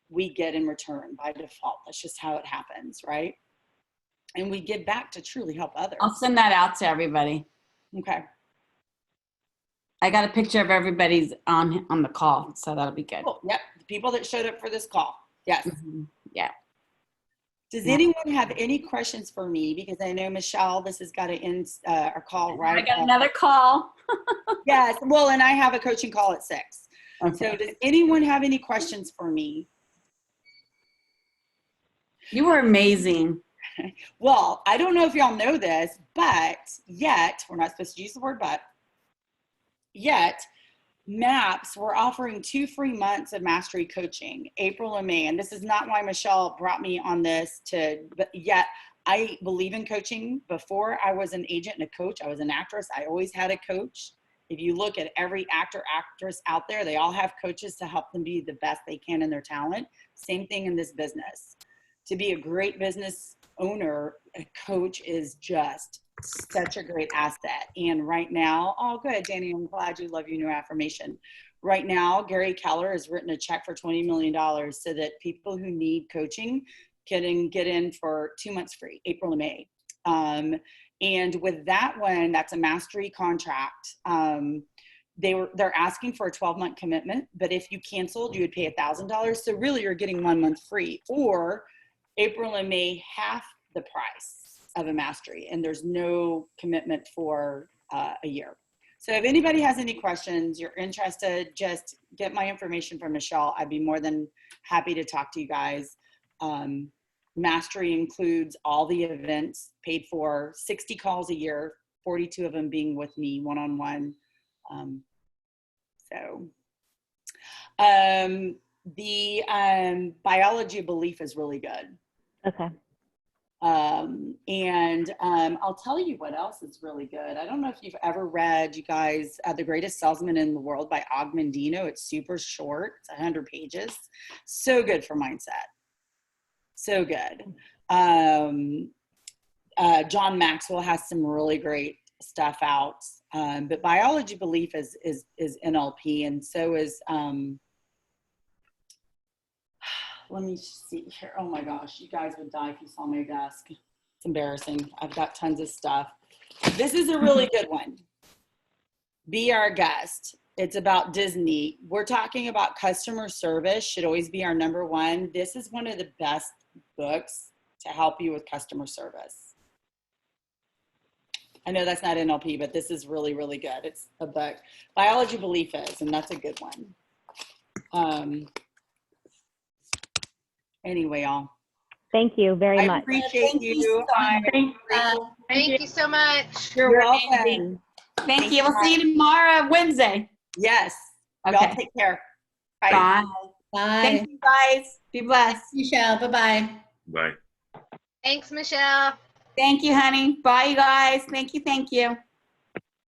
Speaker 5: we get in return by default. That's just how it happens, right? And we give back to truly help others.
Speaker 1: I'll send that out to everybody.
Speaker 5: Okay.
Speaker 1: I got a picture of everybody's on the call, so that'll be good.
Speaker 5: Cool. Yep, the people that showed up for this call. Yes.
Speaker 1: Yeah.
Speaker 5: Does anyone have any questions for me? Because I know, Michelle, this has got to end our call right.
Speaker 1: I got another call.
Speaker 5: Yes. Well, and I have a coaching call at 6.
Speaker 1: Okay.
Speaker 5: So does anyone have any questions for me?
Speaker 1: You were amazing.
Speaker 5: Well, I don't know if y'all know this, but yet, we're not supposed to use the word but, yet MAPS, we're offering 2 free months of mastery coaching, April and May. And this is not why Michelle brought me on this but yet I believe in coaching. Before I was an agent and a coach, I was an actress. I always had a coach. If you look at every actor, actress out there, they all have coaches to help them be the best they can in their talent. Same thing in this business. To be a great business owner, a coach is just such a great asset. And right now, oh good, Danny, I'm glad you love your new affirmation. Right now, Gary Keller has written a check for $20 million so that people who need coaching can get in for 2 months free, April and May. And with that one, that's a mastery contract. they're asking for a 12-month commitment, but if you canceled, you would pay $1,000. So really you're getting 1 month free, or April and May, half the price of a mastery, and there's no commitment for a year. So if anybody has any questions, you're interested, just get my information from Michelle. I'd be more than happy to talk to you guys. Mastery includes all the events, paid for, 60 calls a year, 42 of them being with me one-on-one. The biology of belief is really good.
Speaker 9: Okay.
Speaker 5: I'll tell you what else is really good. I don't know if you've ever read, you guys, The Greatest Salesman in the World by Og Mandino. It's super short. It's 100 pages. So good for mindset. So good. John Maxwell has some really great stuff out. But biology belief is NLP, and so is, let me see here. Oh my gosh, you guys would die if you saw my desk. It's embarrassing. I've got tons of stuff. This is a really good one. Be Our Guest. It's about Disney. We're talking about customer service should always be our number one. This is one of the best books to help you with customer service. I know that's not NLP, but this is really, really good. It's a book. Biology Belief is, and that's a good one. Anyway, y'all.
Speaker 9: Thank you very
Speaker 5: I
Speaker 9: much.
Speaker 5: appreciate you.
Speaker 8: Thank you so much.
Speaker 5: You're welcome.
Speaker 1: Thank you. We'll see you tomorrow, Wednesday.
Speaker 5: Yes.
Speaker 1: Okay.
Speaker 5: Y'all take care. Bye.
Speaker 1: Bye.
Speaker 14: Bye.
Speaker 1: Thank you, guys. Be blessed.
Speaker 14: Michelle, bye-bye.
Speaker 7: Bye.
Speaker 8: Thanks, Michelle.
Speaker 1: Thank you, honey. Bye, you guys. Thank you. Thank you.